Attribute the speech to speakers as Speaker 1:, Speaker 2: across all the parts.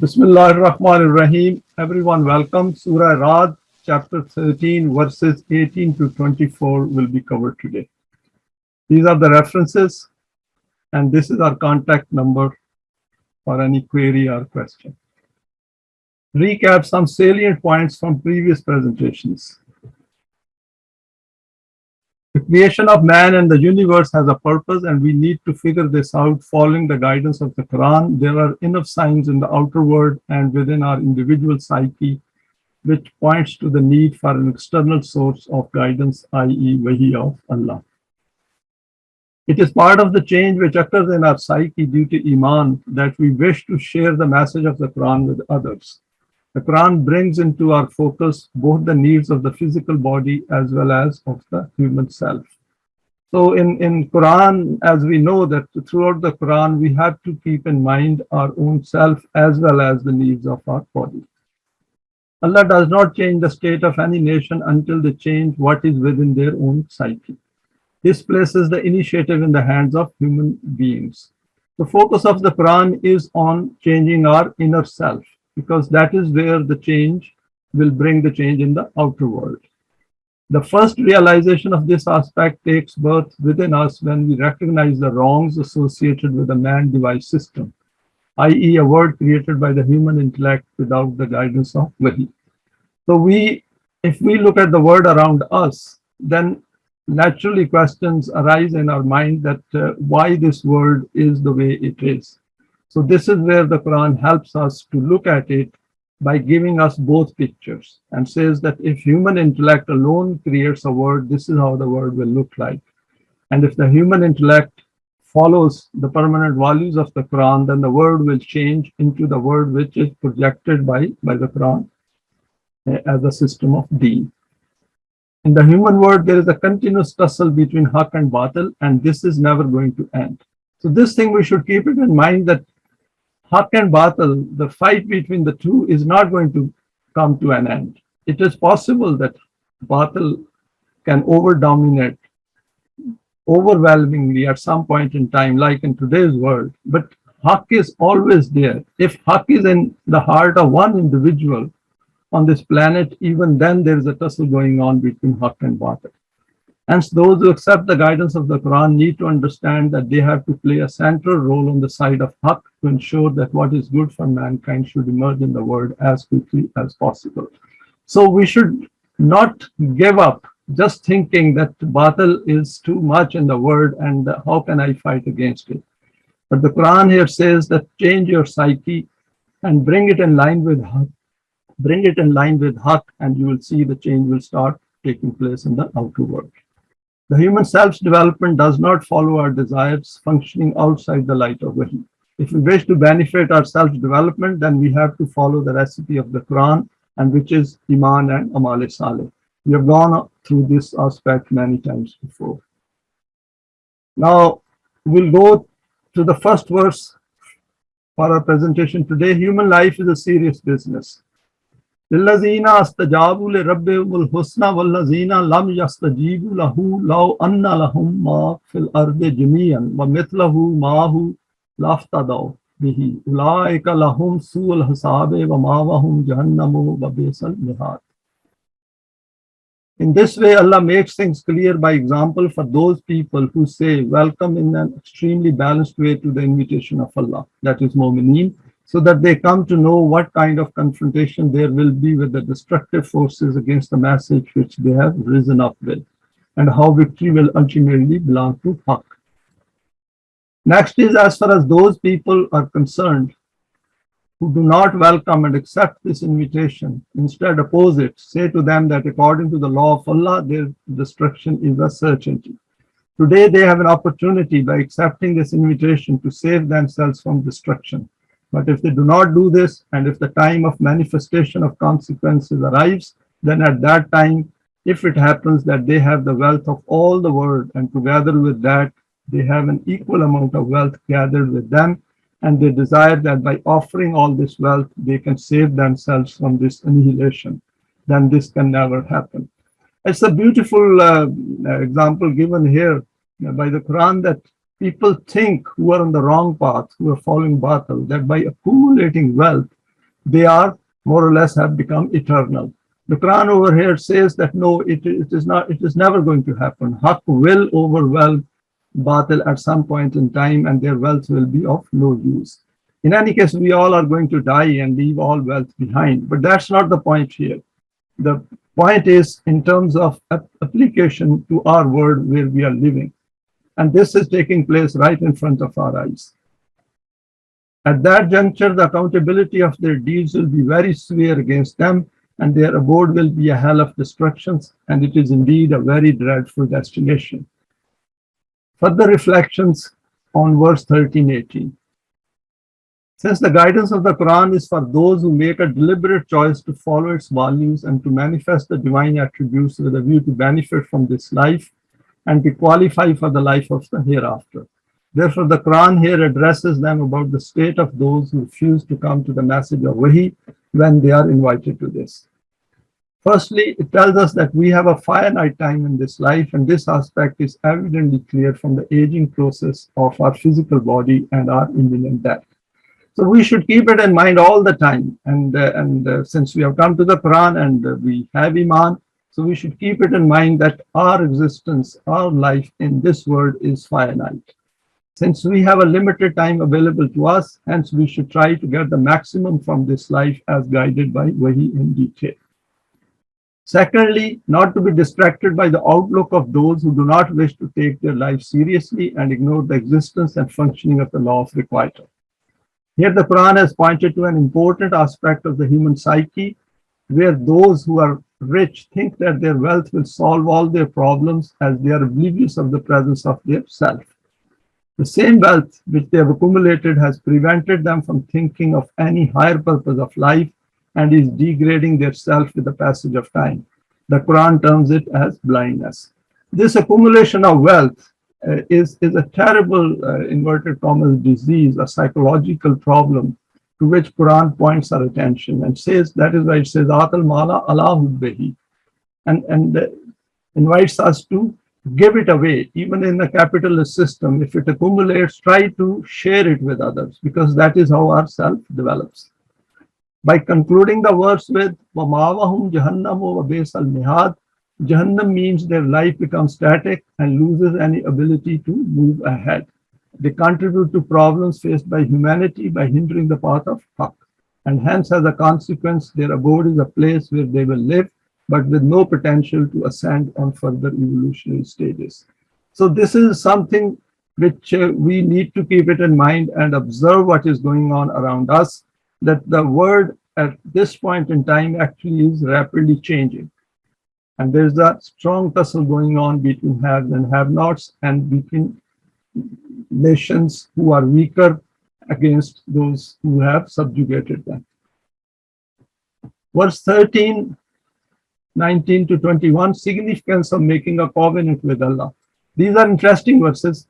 Speaker 1: Bismillah ar-Rahman ar-Rahim. Everyone welcome. Surah Ra'd, chapter 13, verses 18 to 24 will be covered today. These are the references, and this is our contact number for any query or question. Recap some salient points from previous presentations. The creation of man and the universe has a purpose, and we need to figure this out following the guidance of the Quran. There are enough signs in the outer world and within our individual psyche which points to the need for an external source of guidance, i.e. wahi of Allah. It is part of the change which occurs in our psyche due to Eimaan that we wish to share the message of the Quran with others. The Quran brings into our focus both the needs of the physical body as well as of the human self. So in Quran, as we know that throughout the Quran, we have to keep in mind our own self as well as the needs of our body. Allah does not change the state of any nation until they change what is within their own psyche. This places the initiative in the hands of human beings. The focus of the Quran is on changing our inner self, because that is where the change will bring the change in the outer world. The first realization of this aspect takes birth within us when we recognize the wrongs associated with the man-device system, i.e. a world created by the human intellect without the guidance of Wahi. So if we look at the world around us, then naturally questions arise in our mind that why this world is the way it is. So this is where the Quran helps us to look at it by giving us both pictures and says that if human intellect alone creates a world, this is how the world will look like. And if the human intellect follows the permanent values of the Quran, then the world will change into the world which is projected by the Quran as a system of deen. In the human world, there is a continuous tussle between haq and batil, and this is never going to end. So this thing we should keep it in mind that haq and batil, the fight between the two is not going to come to an end. It is possible that batil can overdominate overwhelmingly at some point in time, like in today's world, but haq is always there. If haq is in the heart of one individual on this planet, even then there is a tussle going on between haq and batil. Hence, those who accept the guidance of the Quran need to understand that they have to play a central role on the side of haq to ensure that what is good for mankind should emerge in the world as quickly as possible. So we should not give up just thinking that batil is too much in the world and how can I fight against it. But the Quran here says that change your psyche and bring it in line with haq. Bring it in line with haq, and you will see the change will start taking place in the outer world. The human self's development does not follow our desires functioning outside the light of Wahi. If we wish to benefit our self-development, then we have to follow the recipe of the Quran, and which is Eimaan and Amal Saleh. We have gone through this aspect many times before. Now, we'll go to the first verse for our presentation today. Human life is a serious business. لِلَّذِينَ اسْتَجَابُوا لِرَبِّهِمُ الْحُسْنَى وَالَّذِينَ لَمْ يَسْتَجِيبُوا لَهُ لَوْ أَنَّ لَهُم مَّا فِي الْأَرْضِ جَمِيعًا وَمِثْلَهُ مَعَهُ لَافْتَدَوْا بِهِ أُولَٰئِكَ لَهُمْ سُوءُ الْحِسَابِ وَمَأْوَاهُمْ جَهَنَّمُ وَبِئْسَ الْمِهَادُ. In this way, Allah makes things clear by example for those people who say welcome in an extremely balanced way to the invitation of Allah, that is Mu'mineen, so that they come to know what kind of confrontation there will be with the destructive forces against the message which they have risen up with, and how victory will ultimately belong to haq. Next is, as far as those people are concerned who do not welcome and accept this invitation, instead oppose it, say to them that according to the law of Allah, their destruction is a certainty. Today they have an opportunity by accepting this invitation to save themselves from destruction. But if they do not do this, and if the time of manifestation of consequences arrives, then at that time, if it happens that they have the wealth of all the world, and together with that, they have an equal amount of wealth gathered with them, and they desire that by offering all this wealth, they can save themselves from this annihilation, then this can never happen. It's a beautiful example given here by the Quran that people think who are on the wrong path, who are following batil, that by accumulating wealth, They are more or less have become eternal. The Quran over here says that no, it is not, it is never going to happen. Haqq will overwhelm Batil at some point in time, and their wealth will be of no use. In any case, we all are going to die and leave all wealth behind. But that's not the point here. The point is in terms of application to our world where we are living. And this is taking place right in front of our eyes. At that juncture, the accountability of their deeds will be very severe against them, and their abode will be a hell of destructions, and it is indeed a very dreadful destination. Further reflections on verse 13-18. Since the guidance of the Quran is for those who make a deliberate choice to follow its values and to manifest the divine attributes with a view to benefit from this life and to qualify for the life of the hereafter. Therefore, the Quran here addresses them about the state of those who refuse to come to the message of Wahi when they are invited to this. Firstly, it tells us that we have a finite time in this life, and this aspect is evidently clear from the aging process of our physical body and our imminent death. So we should keep it in mind all the time. And since we have come to the Quran and we have Eimaan, so we should keep it in mind that our existence, our life in this world is finite. Since we have a limited time available to us, hence we should try to get the maximum from this life as guided by Wahi in detail. Secondly, not to be distracted by the outlook of those who do not wish to take their life seriously and ignore the existence and functioning of the law of requital. Here the Quran has pointed to an important aspect of the human psyche, where those who are rich think that their wealth will solve all their problems as they are oblivious of the presence of their self. The same wealth which they have accumulated has prevented them from thinking of any higher purpose of life and is degrading their self with the passage of time. The Quran terms it as blindness. This accumulation of wealth is a terrible, inverted commas, disease, a psychological problem to which Quran points our attention and says, that is why it says, Atal Mala Allah Hubbehi, and invites us to give it away. Even in the capitalist system, if it accumulates, try to share it with others, because that is how our self develops. By concluding the verse with وَمَاوَهُمْ جَهَنَّمُ وَبِئْسَ الْمِهَادُ, Jahannam means their life becomes static and loses any ability to move ahead. They contribute to problems faced by humanity by hindering the path of Haqq, and hence as a consequence, their abode is a place where they will live, but with no potential to ascend on further evolutionary stages. So this is something which we need to keep it in mind and observe what is going on around us, that the world at this point in time actually is rapidly changing. And there's a strong tussle going on between haves and have-nots, and between nations who are weaker against those who have subjugated them. Verse 13, 19 to 21, significance of making a covenant with Allah. These are interesting verses.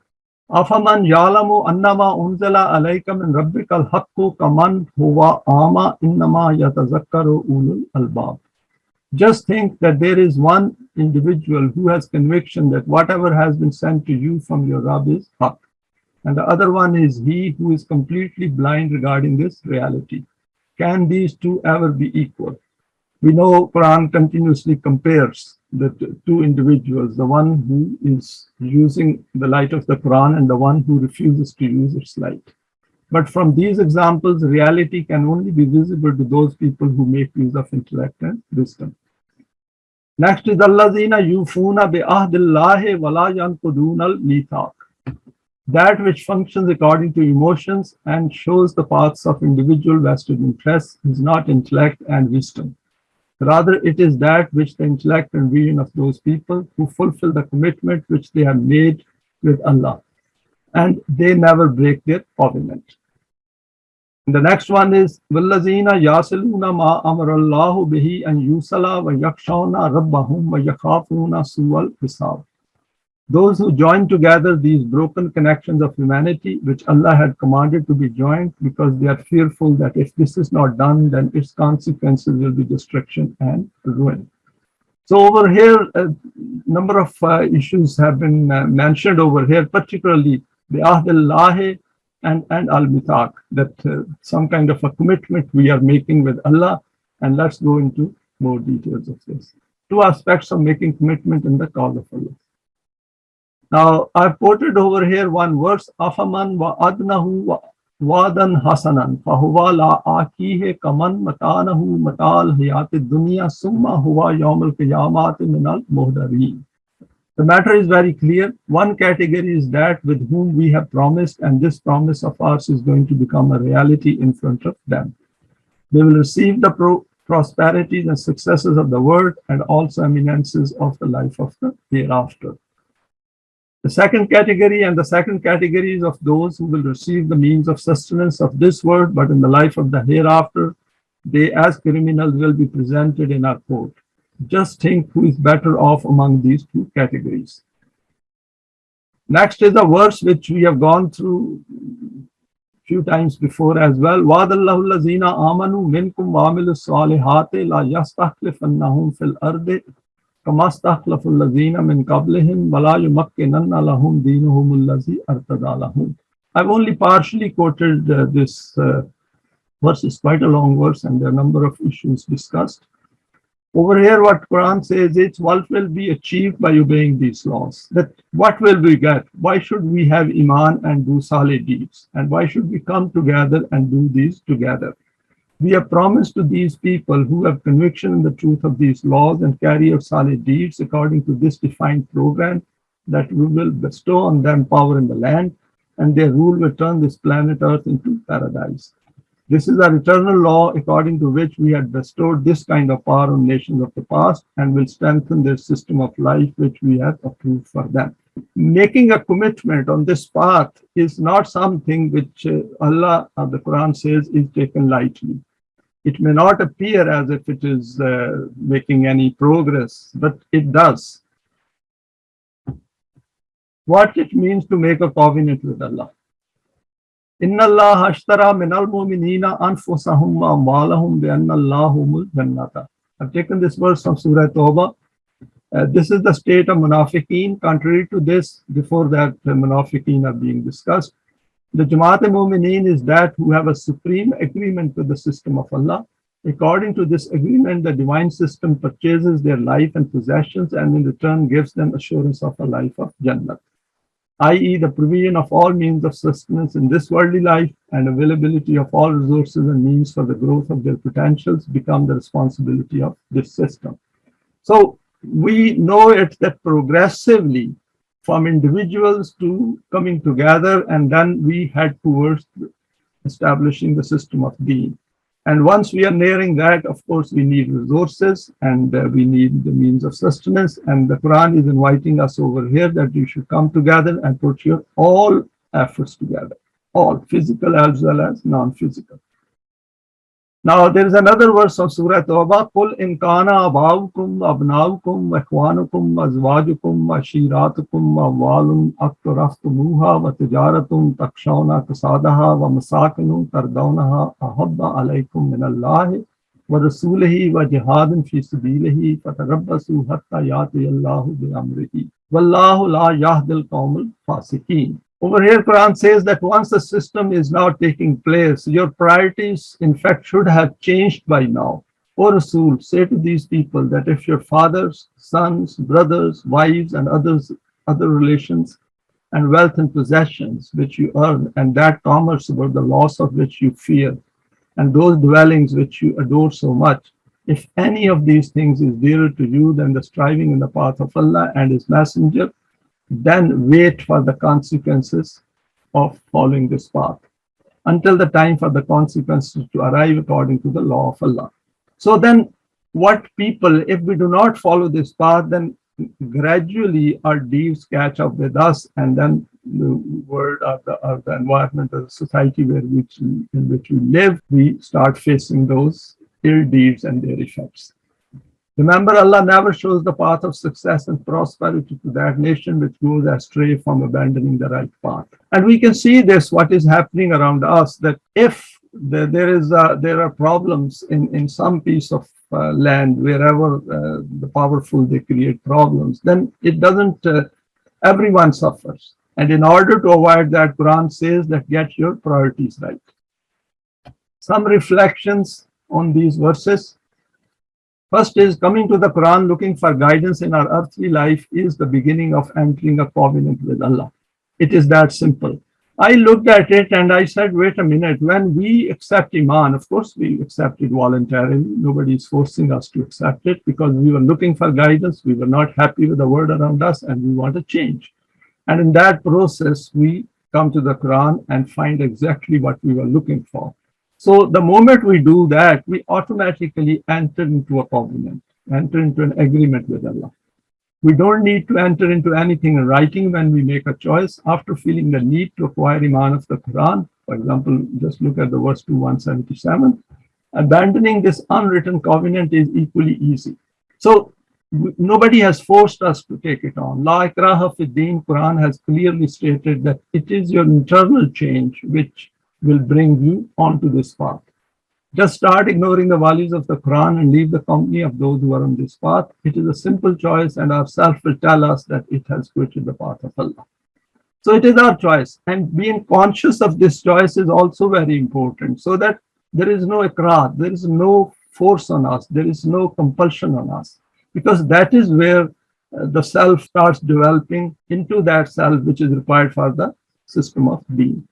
Speaker 1: Afaman ya'lamu annama unzila alayka min rabbikal haqqu kaman huwa ama innama yatazakkaru ulul albab. Just think that there is one individual who has conviction that whatever has been sent to you from your Rabb is haqq, and the other one is he who is completely blind regarding this reality. Can these two ever be equal? We know Quran continuously compares the two individuals, the one who is using the light of the Quran and the one who refuses to use its light. But from these examples, reality can only be visible to those people who make use of intellect and wisdom. Next is Allazina yufuna bi ahdillahi wala yanquduna al-mithaq. That which functions according to emotions and shows the paths of individual vested interests is not intellect and wisdom. Rather, it is that which the intellect and vision of those people who fulfill the commitment which they have made with Allah, and they never break their covenant. And the next one is Wallazina yasiluna ma amarallahu bihi an yusala wa yakshawna rabbahum wa yakhafuna su'al hisab. Those who join together these broken connections of humanity, which Allah had commanded to be joined, because they are fearful that if this is not done, then its consequences will be destruction and ruin. So over here, a number of issues have been mentioned over here, particularly the Ahdillahi, and al-mithaq, that some kind of a commitment we are making with Allah. And let's go into more details of this. Two aspects of making commitment in the cause of Allah. Now, I've quoted over here one verse, Afaman wa adnahu wadan hasanan, fahuwa la akihe kaman matanahu matal hayati dunya summa huwa yawmal qiyamati minal muhdarin. The matter is very clear. One category is that with whom we have promised, and this promise of ours is going to become a reality in front of them. They will receive the prosperities and successes of the world and also eminences of the life of the hereafter. The second category is of those who will receive the means of sustenance of this world, but in the life of the hereafter, they as criminals will be presented in our court. Just think who is better off among these two categories. Next is a verse which we have gone through a few times before as well. Wa'adallahu allazina amanu minkum wa amilus salihati la yastakhlifannahum fil ardi kama stakhlafu allazina min qablihim wa la yumakkinanna lahum dinuhum allazi artada lahum. I've only partially quoted this verse. Is quite a long verse and there are a number of issues discussed. Over here, what Quran says is what will be achieved by obeying these laws. That what will we get? Why should we have Eimaan and do Saleh deeds? And why should we come together and do these together? We have promised to these people who have conviction in the truth of these laws and carry out Saleh deeds according to this defined program that we will bestow on them power in the land and their rule will turn this planet Earth into paradise. This is our eternal law according to which we had bestowed this kind of power on nations of the past and will strengthen their system of life which we have approved for them. Making a commitment on this path is not something which Allah or the Quran says is taken lightly. It may not appear as if it is making any progress, but it does. What it means to make a covenant with Allah. Inna Allah ashtara minal mu'minina anfusahum wa amwalahum bi anna Allahumul jannata. I've taken this verse from Surah Tawbah. This is the state of munafiqeen. Contrary to this, before that, the munafiqeen are being discussed. The Jamaat-e-Mu'mineen is that who have a supreme agreement with the system of Allah. According to this agreement, the divine system purchases their life and possessions and in return gives them assurance of a life of Jannah, i.e. the provision of all means of sustenance in this worldly life and availability of all resources and means for the growth of their potentials become the responsibility of this system. So we know it that progressively from individuals to coming together and then we head towards establishing the system of being. And once we are nearing that, of course, we need resources and we need the means of sustenance. And the Quran is inviting us over here that you should come together and put your all efforts together, all physical as well as non-physical. Now, there is another verse of Surah Tawbah, قُلْ إِنْ كَانَ أَبَاؤُكُمْ وَأَبْنَاؤُكُمْ وَإِخْوَانُكُمْ وَأَزْوَاجُكُمْ وَعَشِيرَاتُكُمْ وَأَمْوَالٌ اقْتَرَفْتُمُوهَا وَتِجَارَةٌ تَخْشَوْنَ كَسَادَهَا وَمَسَاكِنُ تَرْضَوْنَهَا أَحَبَّ عَلَيْكُم مِّنَ اللَّهِ وَرَسُولِهِ وَجِهَادٍ فِي سَبِيلِهِ فَتَرَبَّصُوا حَتَّى يَأْتِيَ اللَّهُ بِأَمْرِهِ وَاللَّهُ لَا يَهْدِي الْقَوْمَ الْفَاسِقِينَ. Over here, Quran says that once the system is now taking place, your priorities, in fact, should have changed by now. O Rasool, say to these people that if your fathers, sons, brothers, wives, and other relations, and wealth and possessions which you earn, and that commerce about the loss of which you fear, and those dwellings which you adore so much, if any of these things is dearer to you than the striving in the path of Allah and His Messenger, then wait for the consequences of following this path until the time for the consequences to arrive according to the law of Allah. So then what people, if we do not follow this path, then gradually our deeds catch up with us and then the world of the environment of the society in which we live, we start facing those ill deeds and their effects. Remember, Allah never shows the path of success and prosperity to that nation which goes astray from abandoning the right path. And we can see this, what is happening around us, that if there are problems in some piece of land, wherever the powerful, they create problems, then it doesn't, everyone suffers. And in order to avoid that, Quran says that get your priorities right. Some reflections on these verses. First is coming to the Quran looking for guidance in our earthly life is the beginning of entering a covenant with Allah. It is that simple. I looked at it and I said, wait a minute, when we accept Eimaan, of course we accept it voluntarily. Nobody is forcing us to accept it because we were looking for guidance. We were not happy with the world around us and we want to change. And in that process, we come to the Quran and find exactly what we were looking for. So the moment we do that, we automatically enter into a covenant, enter into an agreement with Allah. We don't need to enter into anything in writing when we make a choice. After feeling the need to acquire Iman of the Quran, for example, just look at the verse 177, abandoning this unwritten covenant is equally easy. So nobody has forced us to take it on. La ikraha fi din, Quran has clearly stated that it is your internal change which will bring you onto this path. Just start ignoring the values of the Quran and leave the company of those who are on this path. It is a simple choice and our self will tell us that it has quitted the path of Allah. So it is our choice, and being conscious of this choice is also very important so that there is no ikrah, there is no force on us, there is no compulsion on us, because that is where the self starts developing into that self which is required for the system of being.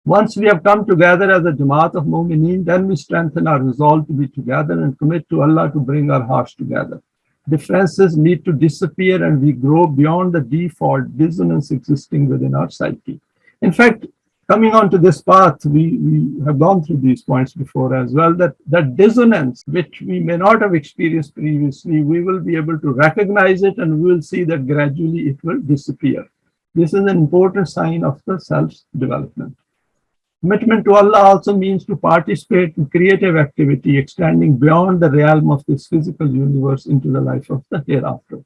Speaker 1: Once we have come together as a Jamaat of Mu'mineen, then we strengthen our resolve to be together and commit to Allah to bring our hearts together. Differences need to disappear and we grow beyond the default dissonance existing within our psyche. In fact, coming onto this path, we have gone through these points before as well, that dissonance, which we may not have experienced previously, we will be able to recognize it and we will see that gradually it will disappear. This is an important sign of the self's development. Commitment to Allah also means to participate in creative activity extending beyond the realm of this physical universe into the life of the hereafter.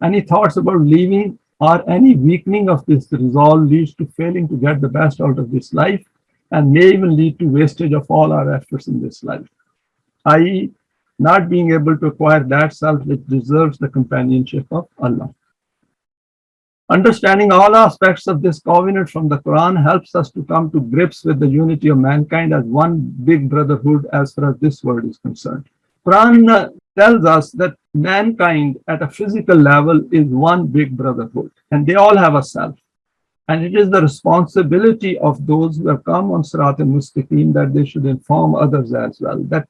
Speaker 1: Any thoughts about leaving or any weakening of this resolve leads to failing to get the best out of this life and may even lead to wastage of all our efforts in this life, i.e., not being able to acquire that self which deserves the companionship of Allah. Understanding all aspects of this covenant from the Quran helps us to come to grips with the unity of mankind as one big brotherhood as far as this world is concerned. Quran tells us that mankind at a physical level is one big brotherhood and they all have a self. And it is the responsibility of those who have come on Sirat al-Mustaqim that they should inform others as well, that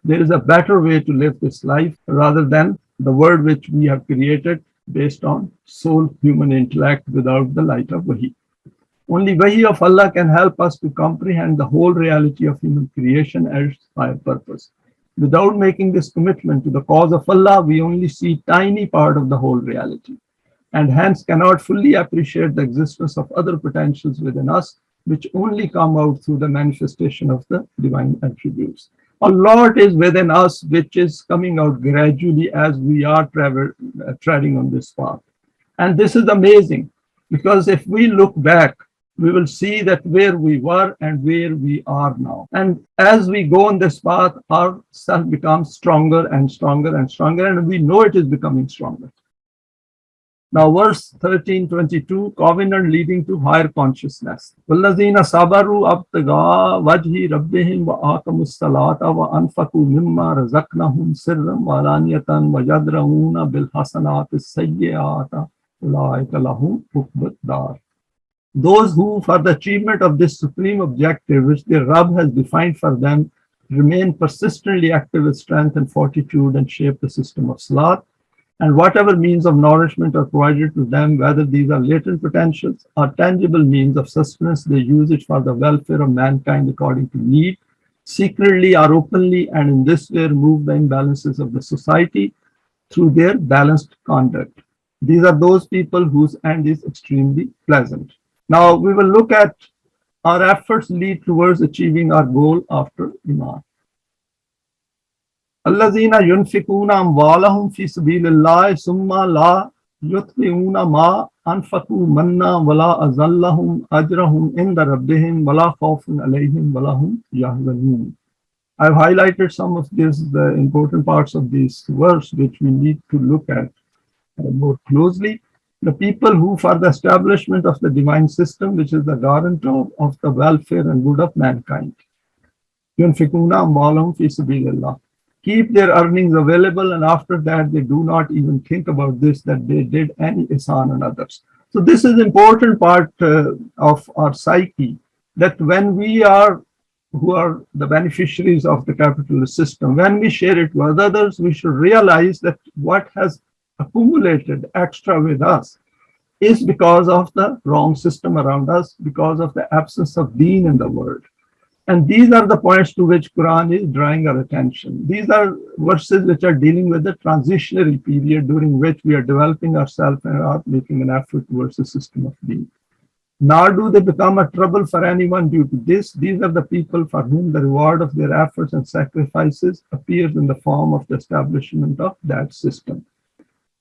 Speaker 1: there is a better way to live this life rather than the world which we have created based on sole human intellect without the light of Wahi. Only Wahi of Allah can help us to comprehend the whole reality of human creation and its higher purpose. Without making this commitment to the cause of Allah, we only see a tiny part of the whole reality, and hence cannot fully appreciate the existence of other potentials within us, which only come out through the manifestation of the divine attributes. A lot is within us which is coming out gradually as we are treading on this path. And this is amazing because if we look back, we will see that where we were and where we are now. And as we go on this path, our self becomes stronger and stronger and stronger, and we know it is becoming stronger. Now, verse 13:22, covenant leading to higher consciousness. وَالَّذِينَ صَبَرُوا ابْتِغَاءَ وَجْهِ رَبِّهِمْ وَأَقَامُوا الصَّلَاةَ وَأَنفَقُوا مِمَّا رَزَقْنَاهُمْ سِرًّا وَعَلَانِيَةً وَيَدْرَءُونَ بِالْحَسَنَاتِ السَّيِّئَاتِ أُولَٰئِكَ لَهُمْ عُقْبَى الدَّارِ. Those who, for the achievement of this supreme objective, which their Rabb has defined for them, remain persistently active with strength and fortitude and shape the system of Salat, and whatever means of nourishment are provided to them, whether these are latent potentials or tangible means of sustenance, they use it for the welfare of mankind according to need, secretly or openly, and in this way remove the imbalances of the society through their balanced conduct. These are those people whose end is extremely pleasant. Now we will look at our efforts lead towards achieving our goal after Iman. الذين ينفقون أموالهم في سبيل الله ثم لا يتبعون ما أنفقوا منا ولا أذلهم أجرهم عند ربهم ولا خوف عليهم ولا هم يحزنون. I've highlighted some of the important parts of this verse which we need to look at more closely. The people who, for the establishment of the divine system, which is the guarantor of the welfare and good of mankind, يُنْفِقُونَ أَمْوَالَهُمْ فِي سَبِيلِ اللَّهِ, keep their earnings available, and after that they do not even think about this, that they did any ihsan on others. So this is important part of our psyche, that when we are, who are the beneficiaries of the capitalist system, when we share it with others, we should realize that what has accumulated extra with us is because of the wrong system around us, because of the absence of deen in the world. And these are the points to which Quran is drawing our attention. These are verses which are dealing with the transitionary period during which we are developing ourselves and are making an effort towards a system of deen. Nor do they become a trouble for anyone due to this. These are the people for whom the reward of their efforts and sacrifices appears in the form of the establishment of that system.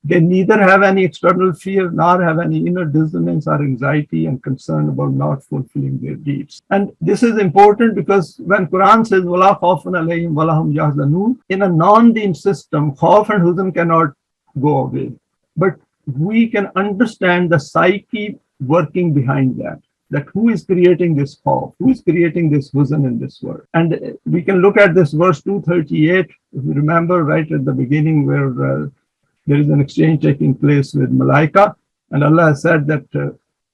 Speaker 1: They neither have any external fear nor have any inner dissonance or anxiety and concern about not fulfilling their deeds. And this is important because when Quran says "Wala khawfun alayhim wala hum yahzanun," in a non-deen system, khawf and huzn cannot go away. But we can understand the psyche working behind that who is creating this khawf, who is creating this huzn in this world. And we can look at this verse 238, if you remember right at the beginning, where there is an exchange taking place with Malaika, and Allah has said that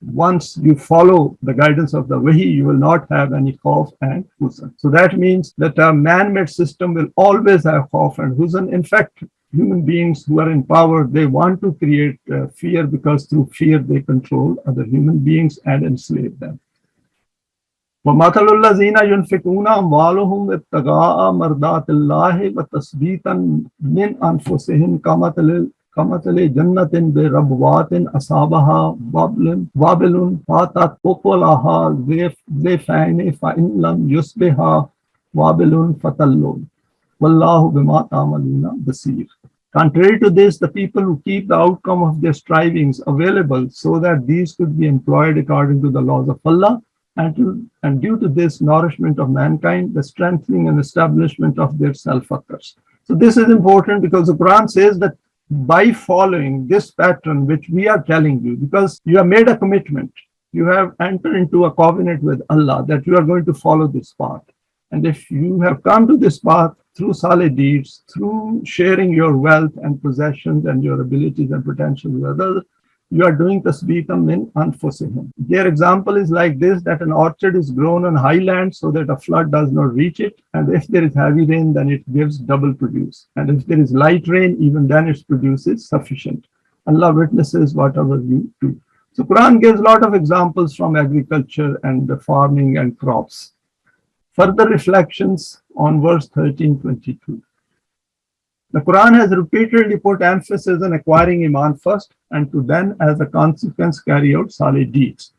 Speaker 1: once you follow the guidance of the Wahi, you will not have any khawf and huzn. So that means that a man-made system will always have khawf and huzn. In fact, human beings who are in power, they want to create fear, because through fear they control other human beings and enslave them. وَمَثَلُ الَّذِينَ يُنْفِقُونَ أَمْوَالَهُمْ ابْتِغَاءَ مَرْضَاتِ اللَّهِ وَتَثْبِيتًا مِنْ أَنفُسِهِمْ كَمَثَلِ جَنَّةٍ بِرَبْوَاتٍ أَصَابَهَا وَابِلٌ فَآتَتْ أُكُلَهَا ضِعْفَيْنِ فَإِنْ لَمْ يُصْبِهَا وَابِلٌ فَتَلٌّ وَاللَّهُ بِمَا تَعْمَلُونَ بَصِيرٌ. Contrary to this, the people who keep the outcome of their strivings available so that these could be employed according to the laws of Allah, and due to this nourishment of mankind, the strengthening and establishment of their self-occurs. So this is important because the Quran says that by following this pattern, which we are telling you, because you have made a commitment, you have entered into a covenant with Allah that you are going to follow this path. And if you have come to this path through Saleh deeds, through sharing your wealth and possessions and your abilities and potential with others, you are doing tasbeetam min anfusihim. Their example is like this, that an orchard is grown on highland so that a flood does not reach it. And if there is heavy rain, then it gives double produce. And if there is light rain, even then its produce is sufficient. Allah witnesses whatever you do. So Quran gives a lot of examples from agriculture and the farming and crops. Further reflections on verse 13:22. The Quran has repeatedly put emphasis on acquiring Eimaan first, and to then, as a consequence, carry out Saleh deeds.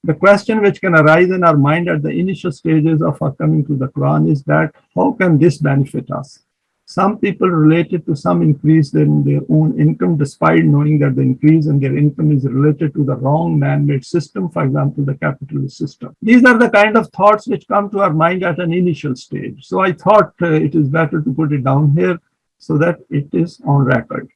Speaker 1: The question which can arise in our mind at the initial stages of our coming to the Quran is that how can this benefit us? Some people related to some increase in their own income, despite knowing that the increase in their income is related to the wrong man-made system, for example, the capitalist system. These are the kind of thoughts which come to our mind at an initial stage. So I thought it is better to put it down here so that it is on record.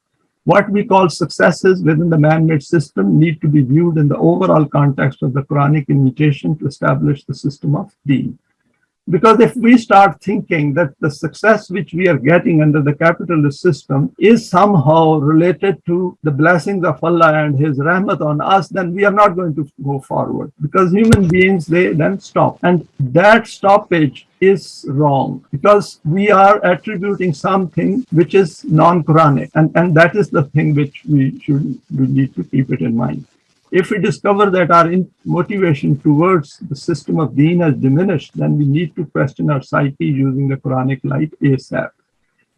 Speaker 1: What we call successes within the man-made system need to be viewed in the overall context of the Quranic invitation to establish the system of deen. Because if we start thinking that the success which we are getting under the capitalist system is somehow related to the blessings of Allah and His rahmat on us, then we are not going to go forward, because human beings, they then stop. And that stoppage is wrong, because we are attributing something which is non-Quranic. And that is the thing which we need to keep it in mind. If we discover that our motivation towards the system of deen has diminished, then we need to question our psyche using the Quranic light ASAP.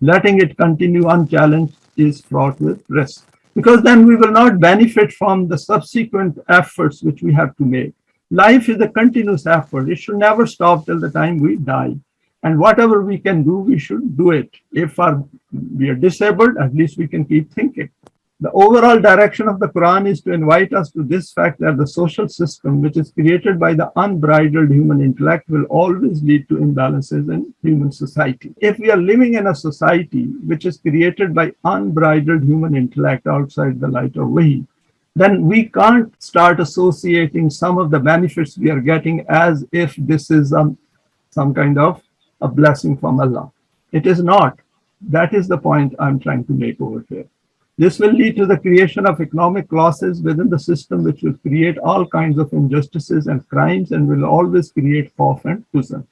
Speaker 1: Letting it continue unchallenged is fraught with risk, because then we will not benefit from the subsequent efforts which we have to make. Life is a continuous effort. It should never stop till the time we die. And whatever we can do, we should do it. If we are disabled, at least we can keep thinking. The overall direction of the Quran is to invite us to this fact that the social system, which is created by the unbridled human intellect, will always lead to imbalances in human society. If we are living in a society which is created by unbridled human intellect outside the light of Wahi, then we can't start associating some of the benefits we are getting as if this is some kind of a blessing from Allah. It is not. That is the point I'm trying to make over here. This will lead to the creation of economic losses within the system, which will create all kinds of injustices and crimes and will always create khawf and huzn.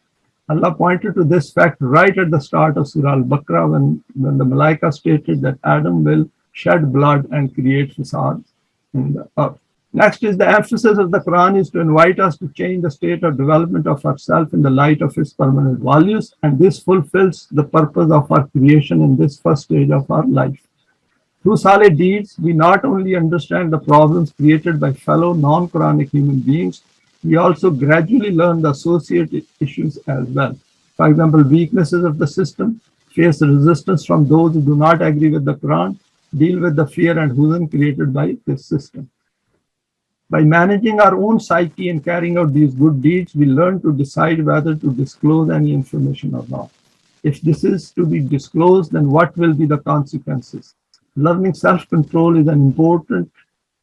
Speaker 1: Allah pointed to this fact right at the start of Surah Al-Baqarah when the Malaika stated that Adam will shed blood and create fasad in the earth. Next is the emphasis of the Quran is to invite us to change the state of development of ourselves in the light of its permanent values, and this fulfills the purpose of our creation in this first stage of our life. Through Saleh deeds, we not only understand the problems created by fellow non-Quranic human beings, we also gradually learn the associated issues as well. For example, weaknesses of the system, face resistance from those who do not agree with the Quran, deal with the fear and huzn created by this system. By managing our own psyche and carrying out these good deeds, we learn to decide whether to disclose any information or not. If this is to be disclosed, then what will be the consequences? Learning self-control is an important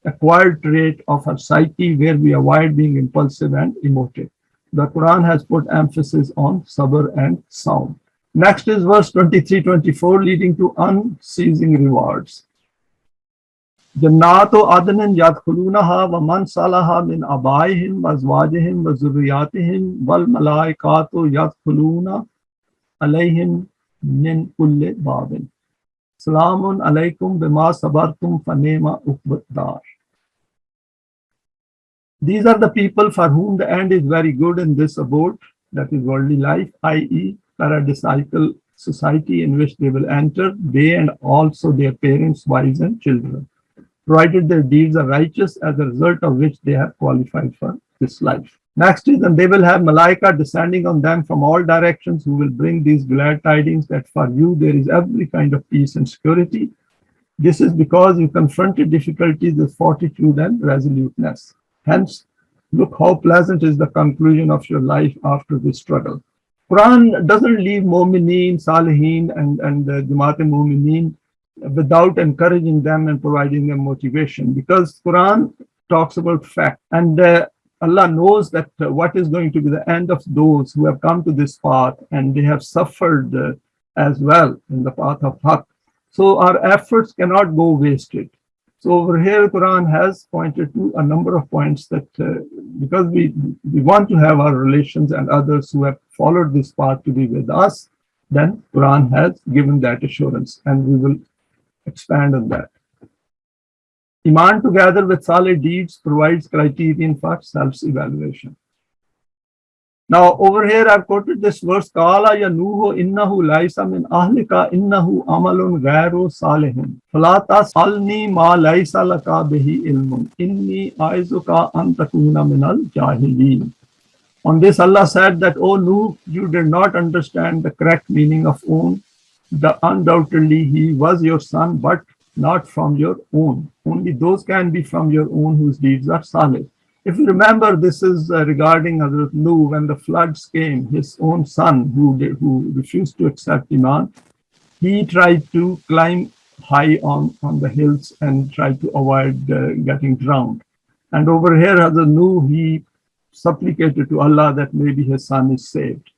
Speaker 1: acquired trait of our psyche where we avoid being impulsive and emotive. The Quran has put emphasis on sabr and sound. Next is verse 23-24, leading to unceasing rewards. Jannatu adnin yadkhulunaha wa man salaha min abaihim wa azwajihim wa zurriyatihim wal malaikatu yadkhuluna alayhim min kulli babin. Salamun alaykum bima sabartum fa ni'ma uqbad. These are the people for whom the end is very good in this abode, that is worldly life, i.e. paradisiacal society in which they will enter, they and also their parents, wives and children, provided their deeds are righteous, as a result of which they have qualified for this life. Next is, and they will have Malaika descending on them from all directions who will bring these glad tidings that for you there is every kind of peace and security. This is because you confronted difficulties with fortitude and resoluteness. Hence, look how pleasant is the conclusion of your life after this struggle. Quran doesn't leave Mu'mineen, Salihin and Jamaat-e-Mu'mineen without encouraging them and providing them motivation, because Quran talks about fact, and Allah knows that what is going to be the end of those who have come to this path and they have suffered as well in the path of Haqq. So our efforts cannot go wasted. So over here, Quran has pointed to a number of points that because we want to have our relations and others who have followed this path to be with us, then Quran has given that assurance, and we will expand on that. Eimaan together with Saleh deeds provides criterion for self-evaluation. Now over here I've quoted this verse, Qala ya Nuhu innahu laysa min ahlika innahu amalun ghayru salihin. Fala tas'alni ma laysa laka bihi ilmun. Inni aizuka an takuna minal jahilin. On this Allah said that, O Nuh, you did not understand the correct meaning of own. Undoubtedly he was your son, but not from your own. Only those can be from your own whose deeds are salih. If you remember, this is regarding Hazrat Nuh, when the floods came, his own son who refused to accept Eimaan, he tried to climb high on the hills and tried to avoid getting drowned. And over here, Hazrat Nuh, he supplicated to Allah that maybe his son is saved.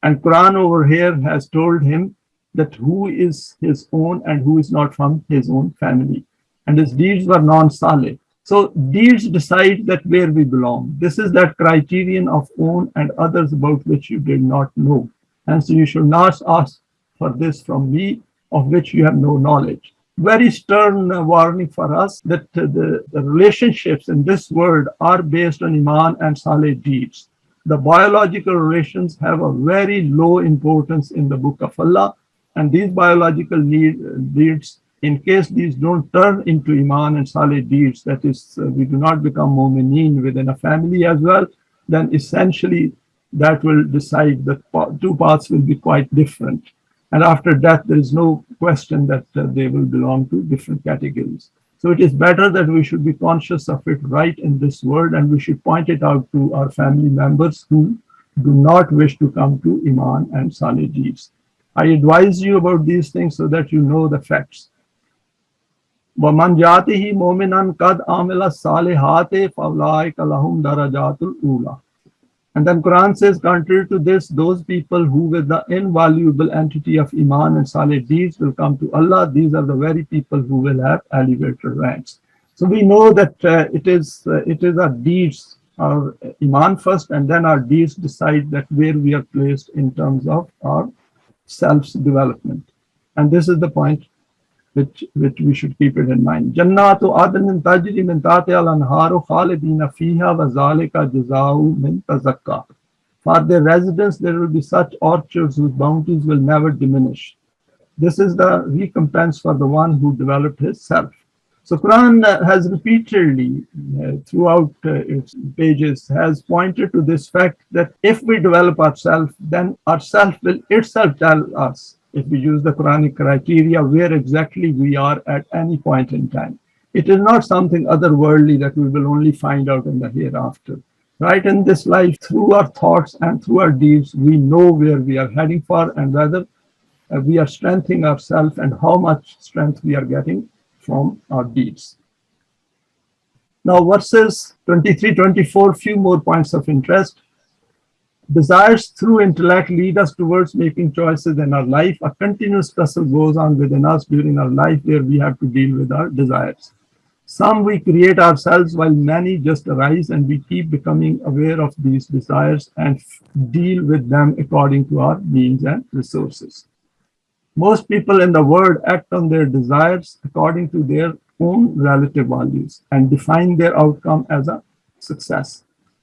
Speaker 1: And Quran over here has told him that who is his own and who is not from his own family. And his deeds were non-salih. So deeds decide that where we belong. This is that criterion of own and others about which you did not know. And so you should not ask for this from me, of which you have no knowledge. Very stern warning for us that the relationships in this world are based on Eimaan and Saleh deeds. The biological relations have a very low importance in the book of Allah. And these biological deeds, in case these don't turn into Eimaan and Saleh deeds, that is, we do not become Mu'mineen within a family as well, then essentially that will decide that two paths will be quite different. And after death, there is no question that they will belong to different categories. So it is better that we should be conscious of it right in this world, and we should point it out to our family members who do not wish to come to Eimaan and Saleh deeds. I advise you about these things so that you know the facts. وَمَنْ يَأْتِهِ مُؤْمِنًا قَدْ عَمِلَ الصَّالِحَاتِ فَأُولَٰئِكَ لَهُمْ دَرَجَاتُ الْأُولَى. And then Quran says, contrary to this, those people who with the invaluable entity of Iman and Saleh deeds will come to Allah, these are the very people who will have elevated ranks. So we know that it is our deeds, our Iman first, and then our deeds decide that where we are placed in terms of our self-development. And this is the point which we should keep it in mind. Jannatu adnin tajri min tahtiha al-anharu khalidina fiha wa zalika jazaa'u min tazakka. For their residents there will be such orchards whose bounties will never diminish. This is the recompense for the one who developed his self. So Quran has repeatedly throughout its pages has pointed to this fact that if we develop ourself, then ourself will itself tell us, if we use the Quranic criteria, where exactly we are at any point in time. It is not something otherworldly that we will only find out in the hereafter. Right in this life, through our thoughts and through our deeds, we know where we are heading for and whether we are strengthening ourselves and how much strength we are getting from our deeds. Now, verses 23-24, few more points of interest. Desires through intellect lead us towards making choices in our life. A continuous tussle goes on within us during our life where we have to deal with our desires. Some we create ourselves while many just arise, and we keep becoming aware of these desires and deal with them according to our means and resources. Most people in the world act on their desires according to their own relative values and define their outcome as a success.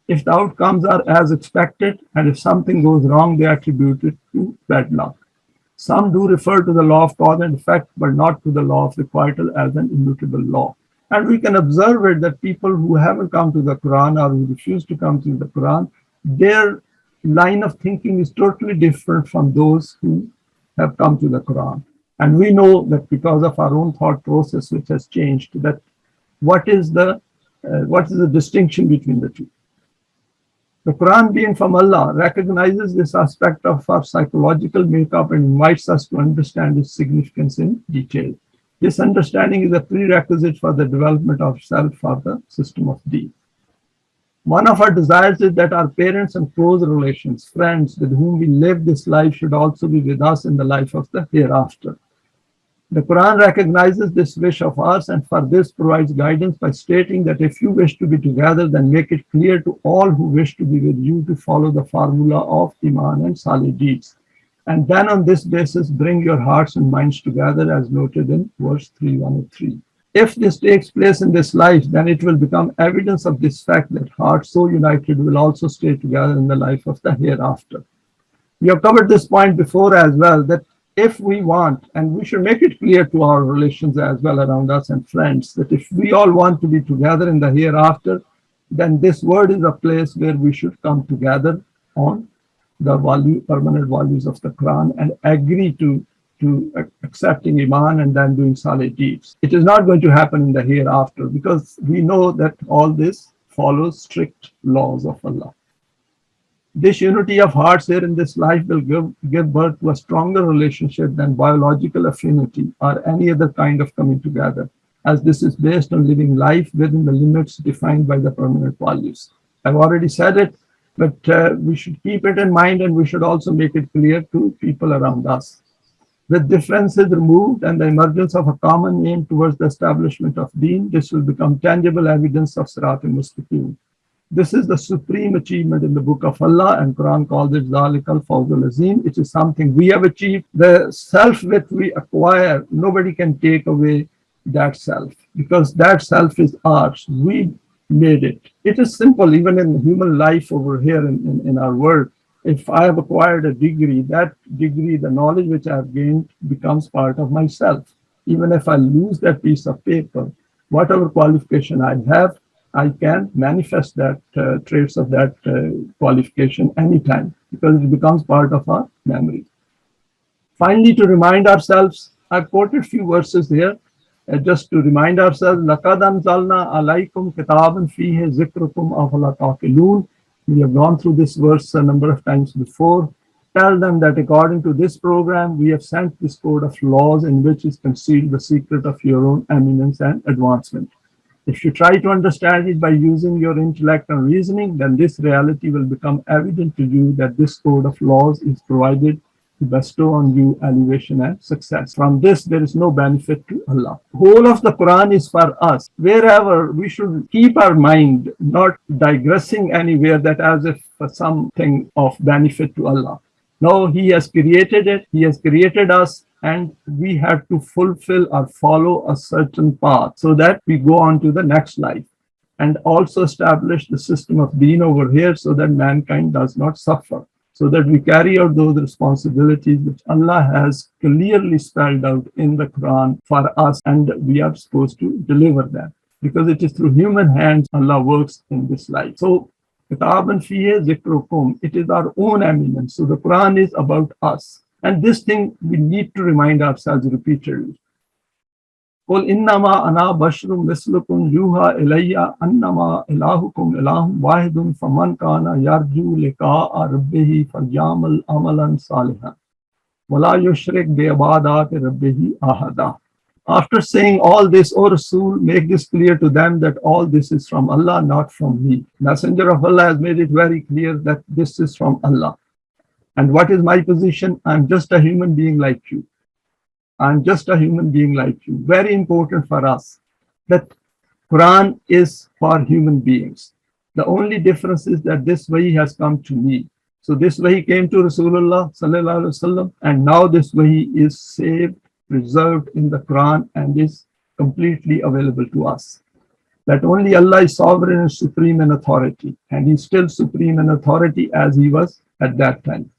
Speaker 1: If the outcomes are as expected, and if something goes wrong, they attribute it to bad luck. Some do refer to the law of cause and effect, but not to the law of requital as an immutable law. And we can observe it that people who haven't come to the Quran or who refuse to come to the Quran, their line of thinking is totally different from those who have come to the Quran. And we know that because of our own thought process, which has changed, that what is the distinction between the two? The Quran, being from Allah, recognizes this aspect of our psychological makeup and invites us to understand its significance in detail. This understanding is a prerequisite for the development of self for the system of deed. One of our desires is that our parents and close relations, friends with whom we live this life, should also be with us in the life of the hereafter. The Quran recognizes this wish of ours, and for this provides guidance by stating that if you wish to be together, then make it clear to all who wish to be with you to follow the formula of Iman and Saleh deeds. And then on this basis, bring your hearts and minds together, as noted in verse 3:103. If this takes place in this life, then it will become evidence of this fact that hearts so united will also stay together in the life of the hereafter. We have covered this point before as well, that if we want, and we should make it clear to our relations as well around us and friends, that if we all want to be together in the hereafter, then this world is a place where we should come together on the permanent values of the Quran and agree to accepting Iman and then doing Saleh deeds. It is not going to happen in the hereafter because we know that all this follows strict laws of Allah. This unity of hearts here in this life will give birth to a stronger relationship than biological affinity or any other kind of coming together, as this is based on living life within the limits defined by the permanent values. I've already said it, but we should keep it in mind, and we should also make it clear to people around us. With differences removed and the emergence of a common aim towards the establishment of Deen, this will become tangible evidence of Sirat al-Mustaqim. This is the supreme achievement in the book of Allah, and Quran calls it Zalik al-Fawzul Azim. It is something we have achieved. The self that we acquire, nobody can take away that self, because that self is ours. We made it. It is simple, even in human life over here in our world. If I have acquired a degree, that degree, the knowledge which I have gained, becomes part of myself. Even if I lose that piece of paper, whatever qualification I have, I can manifest that traits of that qualification anytime, because it becomes part of our memory. Finally, to remind ourselves, I've quoted a few verses here, just to remind ourselves, لَقَدْ أَنزَلْنَا عَلَيْكُمْ كِتَابًا فِيهِ ذِكْرُكُمْ أَفَلَا تَعْقِلُونَ. We have gone through this verse a number of times before. Tell them that according to this program, we have sent this code of laws in which is concealed the secret of your own eminence and advancement. If you try to understand it by using your intellect and reasoning, then this reality will become evident to you that this code of laws is provided to bestow on you elevation and success. From this, there is no benefit to Allah. Whole of the Quran is for us. Wherever we should keep our mind not digressing anywhere that as if for something of benefit to Allah. No, He has created it. He has created us, and we have to fulfill or follow a certain path so that we go on to the next life, and also establish the system of deen over here so that mankind does not suffer, so that we carry out those responsibilities which Allah has clearly spelled out in the Quran for us, and we are supposed to deliver them, because it is through human hands Allah works in this life. So it is our own eminence. So the Quran is about us. And this thing we need to remind ourselves repeatedly. قُلْ إِنَّمَا أَنَا بَشْرٌ مِثْلُكُمْ يُوحَى إِلَيَّ أَنَّمَا إِلَٰهُكُمْ إِلَٰهٌ وَاحِدٌ فَمَنْ كَانَ يَرْجُو لِقَاءَ رَبِّهِ فَلْيَعْمَلْ عَمَلًا صَالِحًا وَلَا يُشْرِكْ بِعِبَادَاتِ رَبِّهِ أَحَدًا. After saying all this, O Rasool, make this clear to them that all this is from Allah, not from me. Messenger of Allah has made it very clear that this is from Allah. And what is my position? I'm just a human being like you. I'm just a human being like you. Very important for us that Quran is for human beings. The only difference is that this wahi has come to me. So this wahi came to Rasulullah sallallahu alaihi wasallam, and now this wahi is saved, preserved in the Quran, and is completely available to us. That only Allah is sovereign and supreme in authority, and He's still supreme in authority as He was at that time.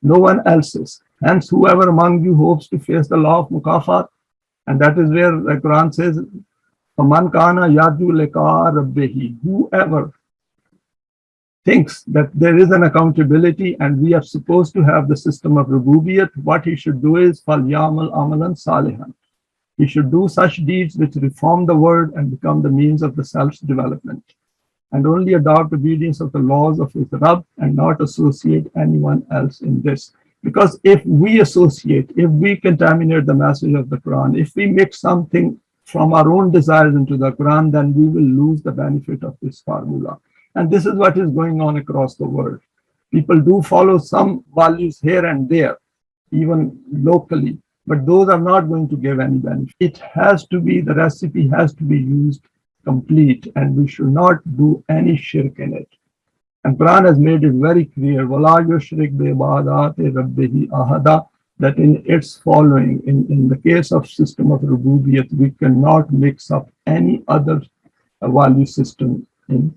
Speaker 1: No one else is. Hence, whoever among you hopes to face the law of mukafat, and that is where the Quran says, فَمَنْ كَانَ يَرْجُو لِقَاءَ رَبِّهِ. Whoever thinks that there is an accountability and we are supposed to have the system of rububiyyat, what he should do is فَلْيَعْمَلْ عَمَلًا صَالِحًا. He should do such deeds which reform the world and become the means of the self's development, and only adopt obedience of the laws of his Rabb and not associate anyone else in this. Because if we associate, if we contaminate the message of the Quran, if we mix something from our own desires into the Quran, then we will lose the benefit of this formula. And this is what is going on across the world. People do follow some values here and there, even locally, but those are not going to give any benefit. It has to be, the recipe has to be used complete, and we should not do any shirk in it. And Quran has made it very clear, وَلَا يُشْرِكْ بِعِبَادَاتِ رَبِّهِ أَحَدًا, that in its following, in the case of system of rububiyyat, we cannot mix up any other value system in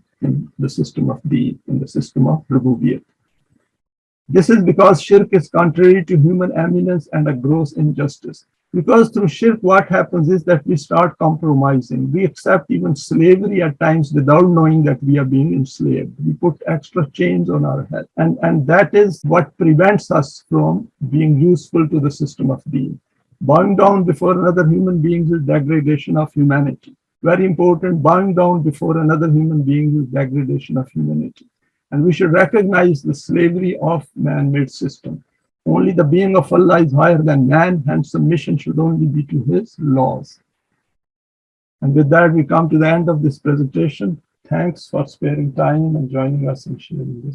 Speaker 1: the system of deen, in the system of rububiyyat. This is because shirk is contrary to human eminence and a gross injustice. Because through shirk, what happens is that we start compromising. We accept even slavery at times without knowing that we are being enslaved. We put extra chains on our head. And that is what prevents us from being useful to the system of deen. Bowing down before another human being is degradation of humanity. Very important, bowing down before another human being is degradation of humanity. And we should recognize the slavery of man-made system. Only the being of Allah is higher than man, hence submission should only be to His laws. And with that, we come to the end of this presentation. Thanks for sparing time and joining us in sharing this.